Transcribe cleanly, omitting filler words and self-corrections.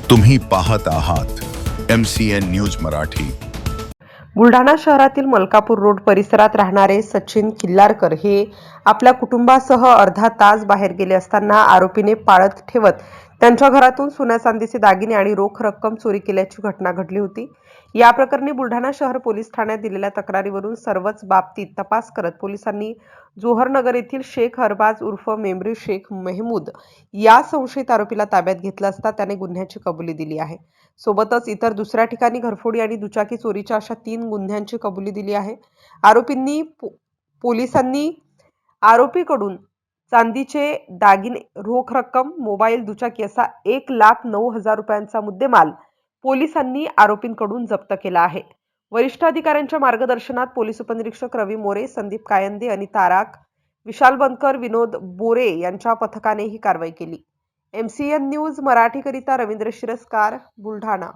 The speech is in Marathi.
तुम्ही पाहत आहात MCN न्यूज मराठी। बुलढाणा शहरातील मलकापूर रोड परिसरात राहणारे सचिन किल्लारकर हे आपल्या कुटुंबासह अर्धा तास बाहेर गेले असताना आरोपीने पाळत ठेवत त्यांच्या घरातून सोन्या चांदीचे दागिने आणि रोख रक्कम चोरी केल्याची घटना घडली होती। या प्रकरणी बुलढाणा शहर पोलीस ठाण्यात दिलेल्या तक्रारीवरून सर्वच बाबतीत तपास करत पोलिसांनी जोहरनगर येथील शेख अरबाज उर्फ मेमरी शेख मेहमूद या संशयित आरोपीला ताब्यात घेतलं असता त्याने गुन्ह्याची कबुली दिली आहे। सोबतच इतर दुसऱ्या ठिकाणी घरफोडी आणि दुचाकी चोरीच्या अशा 3 गुन्ह्यांची कबुली दिली आहे। पोलिसांनी आरोपीकडून चांदीचे दागिने, रोख रक्कम, मोबाईल, दुचाकी असा 1,09,000 रुपयांचा मुद्देमाल पोलिसांनी आरोपींकडून जप्त केला आहे। वरिष्ठ अधिकाऱ्यांच्या मार्गदर्शनात पोलीस उपनिरीक्षक रवी मोरे, संदीप कायंदे, अनिता आराख, विशाल बनकर, विनोद बोरे यांच्या पथकाने ही कारवाई केली। MCN न्यूज मराठीकरिता रवींद्र शिरस्कार, बुलढाणा।